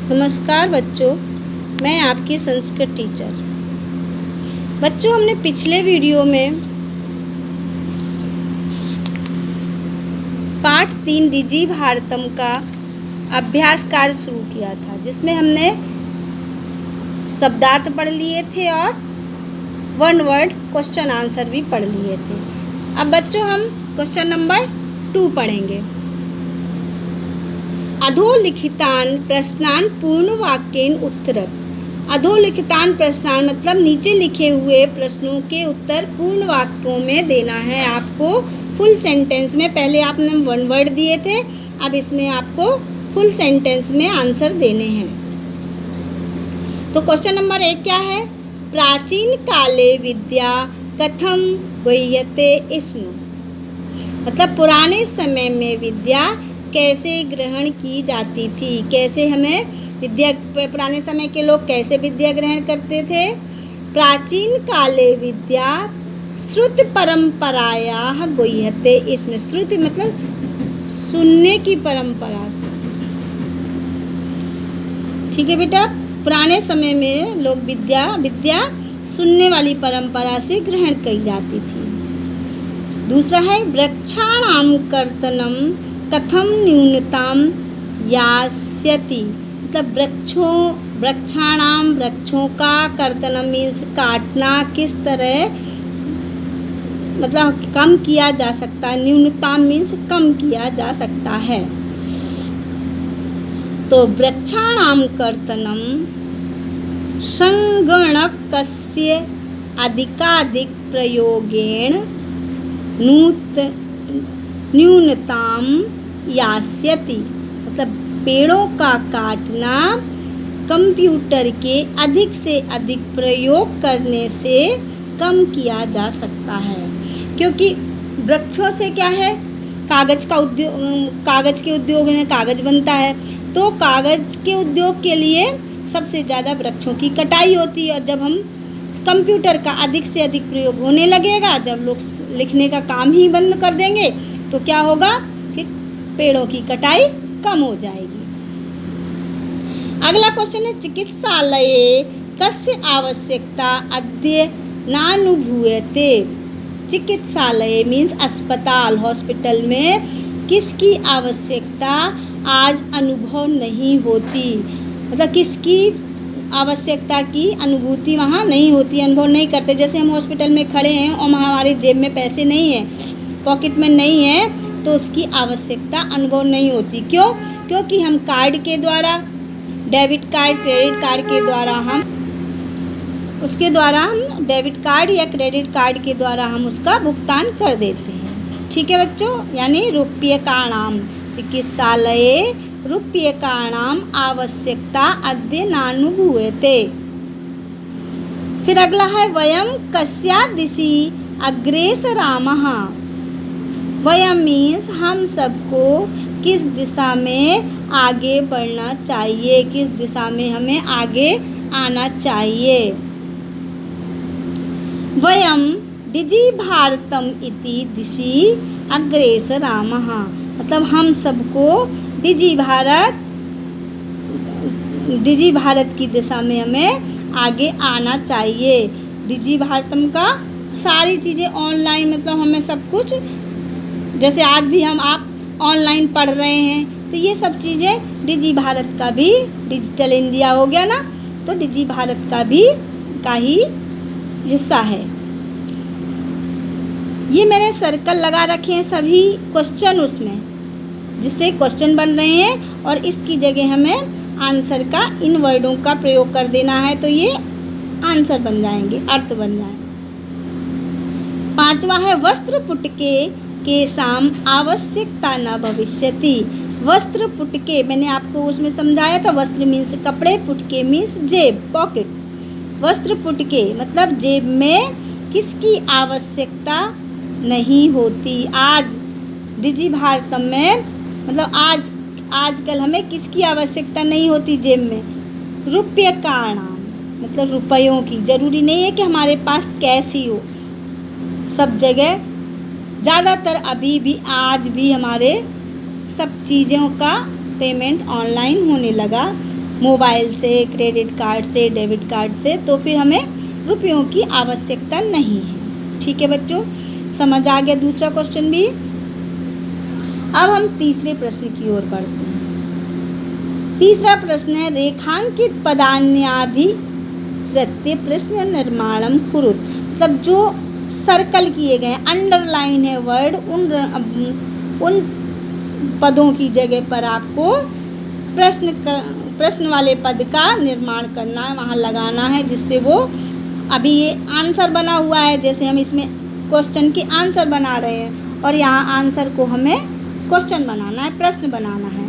नमस्कार बच्चों, मैं आपकी संस्कृत टीचर। बच्चों, हमने पिछले वीडियो में पाठ 3 डिजी भारतम का अभ्यास कार्य शुरू किया था, जिसमें हमने शब्दार्थ पढ़ लिए थे और वन वर्ड क्वेश्चन आंसर भी पढ़ लिए थे। अब बच्चों हम क्वेश्चन नंबर 2 पढ़ेंगे। अधोलिखितान प्रश्नान पूर्ण वाक्येन उत्तरत। अधोलिखितान प्रश्नान मतलब नीचे लिखे हुए प्रश्नों के उत्तर पूर्ण वाक्यों में देना है आपको, फुल सेंटेंस में। पहले आपने वन वर्ड दिए थे, अब इसमें आपको फुल सेंटेंस में आंसर देने हैं। तो क्वेश्चन नंबर 1 क्या है? प्राचीन काले विद्या कथम गह्यते स्म। मतलब पुराने समय में विद्या कैसे ग्रहण की जाती थी, कैसे हमें विद्या, पुराने समय के लोग कैसे विद्या ग्रहण करते थे। प्राचीन काले विद्या श्रुति परंपरायाः गह्यते इसमें। श्रुति मतलब सुनने की परंपरा से। ठीक है बेटा, पुराने समय में लोग विद्या सुनने वाली परंपरा से ग्रहण की जाती थी। दूसरा है वृक्षाणाम कर्तनम कथम न्यूनताम यास्यति। मतलब वृक्षों का कर्तनम मीन्स काटना किस तरह मतलब कम किया जा सकता है। न्यूनताम मीन्स कम किया जा सकता है। तो वृक्षाणाम कर्तनम संगणकस्य अधिकाधिक प्रयोगेण न्यूनताम यास्यति। मतलब पेड़ों का काटना कंप्यूटर के अधिक से अधिक प्रयोग करने से कम किया जा सकता है, क्योंकि वृक्षों से क्या है, कागज के उद्योग में कागज बनता है। तो कागज के उद्योग के लिए सबसे ज़्यादा वृक्षों की कटाई होती है। और जब हम कंप्यूटर का अधिक से अधिक प्रयोग होने लगेगा, जब लोग लिखने का काम ही बंद कर देंगे, तो क्या होगा कि पेड़ों की कटाई कम हो जाएगी। अगला क्वेश्चन है चिकित्सालये कस्य आवश्यकता अद्य नानुभूयते। चिकित्सालय मीन्स अस्पताल, हॉस्पिटल में किसकी आवश्यकता आज अनुभव नहीं होती। मतलब किसकी आवश्यकता की अनुभूति वहाँ नहीं होती, अनुभव नहीं करते। जैसे हम हॉस्पिटल में खड़े हैं और हमारे जेब में पैसे नहीं हैं, पॉकेट में नहीं है, तो उसकी आवश्यकता अनुभव नहीं होती। क्यों? क्योंकि हम कार्ड के द्वारा, डेबिट कार्ड, क्रेडिट कार्ड के द्वारा हम डेबिट कार्ड या क्रेडिट कार्ड के द्वारा हम उसका भुगतान कर देते हैं। ठीक है बच्चों, यानी रूप्यकाणाम चिकित्सालये रूप्यकाणाम आवश्यकता अद्य नानुभूयते। फिर अगला है वयम कस्या दिशि अग्रेसरामः। वयम मीन्स हम सबको किस दिशा में आगे बढ़ना चाहिए, किस दिशा में हमें आगे आना चाहिए। वयम डिजी भारतम इति दिशि अग्रेसरामः। मतलब हम सबको डिजी भारत की दिशा में हमें आगे आना चाहिए। डिजी भारतम का सारी चीज़ें ऑनलाइन, मतलब हमें सब कुछ, जैसे आज भी आप ऑनलाइन पढ़ रहे हैं, तो ये सब चीज़ें डिजी भारत का भी, डिजिटल इंडिया हो गया ना, तो डिजी भारत का ही हिस्सा है। ये मैंने सर्कल लगा रखे हैं सभी क्वेश्चन उसमें, जिससे क्वेश्चन बन रहे हैं, और इसकी जगह हमें आंसर का इन वर्डों का प्रयोग कर देना है, तो ये आंसर बन जाएंगे, अर्थ बन जाएंगे। 5वां है वस्त्र पुटके केषाम आवश्यकता न भविष्यति। वस्त्र पुटके मैंने आपको उसमें समझाया था। वस्त्र मीन्स कपड़े, पुटके मीन्स जेब, पॉकेट। वस्त्र पुटके मतलब जेब में किसकी आवश्यकता नहीं होती। आज डिजी भारतम में मतलब आजकल हमें किसकी आवश्यकता नहीं होती जेब में? रूप्यकाणाम मतलब रुपयों की। ज़रूरी नहीं है कि हमारे पास कैश ही हो, सब जगह ज़्यादातर अभी भी आज भी हमारे सब चीज़ों का पेमेंट ऑनलाइन होने लगा। मोबाइल से, क्रेडिट कार्ड से, डेबिट कार्ड से, तो फिर हमें रुपयों की आवश्यकता नहीं है। ठीक है बच्चों, समझ आ गया दूसरा क्वेश्चन भी। अब हम तीसरे प्रश्न की ओर बढ़ते हैं। तीसरा प्रश्न है रेखांकित पदान्याधिकृत्य प्रश्न निर्माणम कुरुत। मतलब जो सर्कल किए गए, अंडरलाइन है वर्ड, उन पदों की जगह पर आपको प्रश्न वाले पद का निर्माण करना है, वहाँ लगाना है, जिससे वो अभी ये आंसर बना हुआ है, जैसे हम इसमें क्वेश्चन के आंसर बना रहे हैं और यहाँ आंसर को हमें क्वेश्चन बनाना है, प्रश्न बनाना है।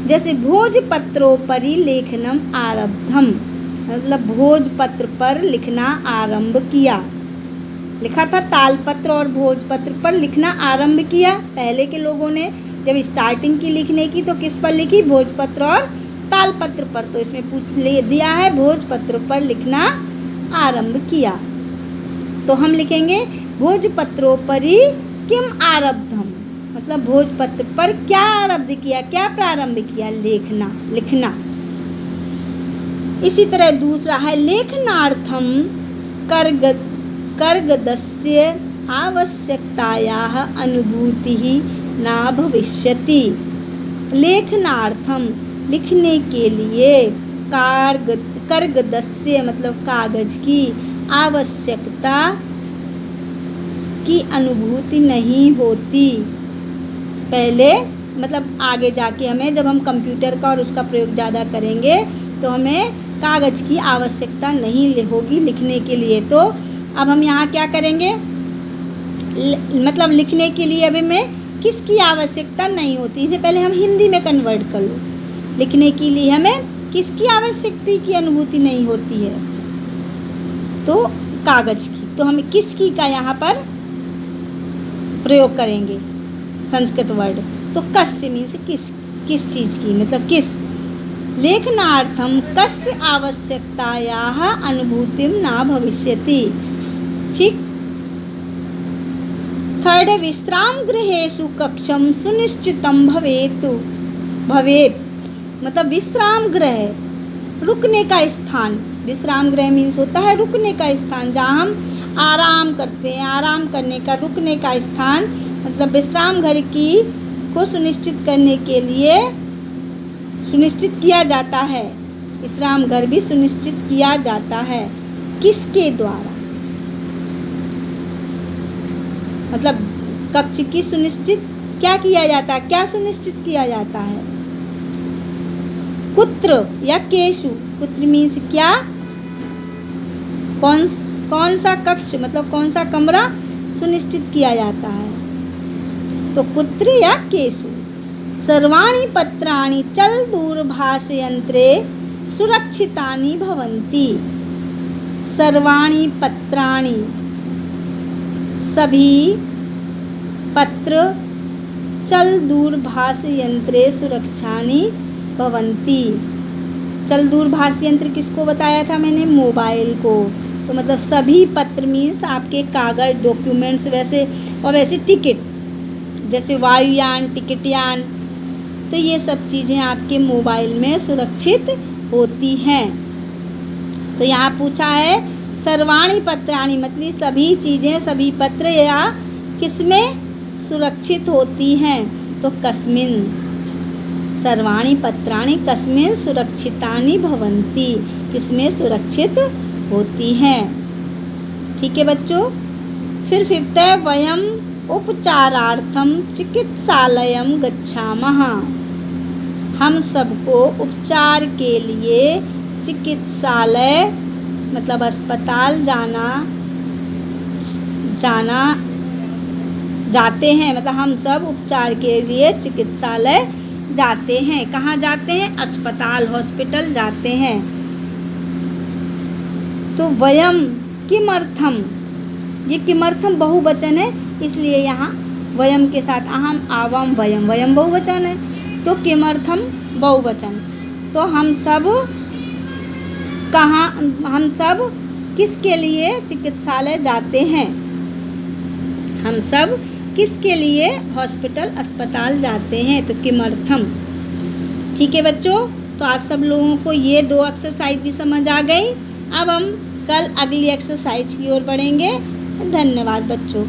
जैसे भोजपत्रोपरि लेखनम आरब्धम, मतलब भोजपत्र पर लिखना आरंभ किया। लिखा था तालपत्र और भोजपत्र पर लिखना आरंभ किया। पहले के लोगों ने जब स्टार्टिंग की लिखने की तो किस पर लिखी? भोजपत्र और तालपत्र पर। तो इसमें पूछ दिया है भोजपत्र पर लिखना आरंभ किया। तो हम लिखेंगे भोजपत्रोपरि किम आरब्धम, मतलब भोजपत्र पर क्या आरब्ध किया, क्या प्रारंभ किया? लिखना। इसी तरह दूसरा है लेखनार्थम कर्गदस्य आवश्यकतायाः अनुभूतिः न भविष्यति। लेखनार्थम, लिखने के लिए, कर्गदस्य मतलब कागज की, आवश्यकता की अनुभूति नहीं होती। पहले मतलब आगे जाके हमें, जब हम कंप्यूटर का और उसका प्रयोग ज़्यादा करेंगे तो हमें कागज़ की आवश्यकता नहीं होगी लिखने के लिए। तो अब हम यहाँ क्या करेंगे, मतलब लिखने के लिए अभी में किसकी आवश्यकता नहीं होती। इसे पहले हम हिंदी में कन्वर्ट कर लो। लिखने के लिए हमें किसकी आवश्यकता की अनुभूति नहीं होती है? तो कागज़ की। तो हम किसकी का यहाँ पर प्रयोग करेंगे संस्कृत वर्ड, तो कस्य मीन्स किस चीज़ की, मतलब किस। लेखनार्थम कस्य आवश्यकतायाः अनुभूतिं न भविष्यति। ठीक। थर्ड है विश्राम गृहेषु कक्षम सुनिश्चितम भवेत, मतलब विश्राम गृह, रुकने का स्थान। विश्राम गृह मीन्स होता है रुकने का स्थान, जहाँ हम आराम करते हैं, आराम करने का, रुकने का स्थान। मतलब विश्राम घर को सुनिश्चित करने के लिए सुनिश्चित किया जाता है। विश्राम घर भी सुनिश्चित किया जाता है किसके द्वारा? मतलब कक्ष की सुनिश्चित क्या किया जाता है, क्या सुनिश्चित किया जाता है? कुत्र या केशु। कुत्र मीन्स क्या, कौन सा कक्ष, मतलब कौन सा कमरा सुनिश्चित किया जाता है? तो कुत्र या केशु। सर्वाणि पत्राणि चल दूरभाषयंत्रे सुरक्षितानि भवन्ति। सर्वाणि पत्राणि, सभी पत्र, चल दूरभाष यंत्रे सुरक्षानि भवन्ति। चल दूरभाष यंत्र किसको बताया था मैंने? मोबाइल को। तो मतलब सभी पत्र मीन्स आपके कागज़, डॉक्यूमेंट्स, वैसे टिकट, जैसे वायुयान, टिकटयान, तो ये सब चीज़ें आपके मोबाइल में सुरक्षित होती हैं। तो यहाँ पूछा है सर्वाणि पत्राणि, मतलब सभी चीज़ें, सभी पत्र या किसमें सुरक्षित होती हैं? तो कस्मिन। सर्वाणि पत्राणि कस्मिन सुरक्षितानि भवन्ति, किसमें सुरक्षित होती हैं। ठीक है बच्चों। फिर फिफ्थ है वयम उपचारार्थम चिकित्सालयम गच्छामः। हम सबको उपचार के लिए चिकित्सालय मतलब अस्पताल जाते हैं। मतलब हम सब उपचार के लिए चिकित्सालय जाते हैं। कहाँ जाते हैं? अस्पताल, हॉस्पिटल जाते हैं। तो वयम किमर्थम, ये किमर्थम बहुवचन है, इसलिए यहाँ वयम के साथ अहम, आवाम, वयम, वयम बहुवचन है, तो किमर्थम बहुवचन। तो हम सब कहाँ, हम सब किसके लिए चिकित्सालय जाते हैं? हम सब किसके लिए हॉस्पिटल, अस्पताल जाते हैं? तो किमर्थम। ठीक है बच्चों। तो आप सब लोगों को ये 2 एक्सरसाइज भी समझ आ गई। अब हम कल अगली एक्सरसाइज की ओर बढ़ेंगे। धन्यवाद बच्चों।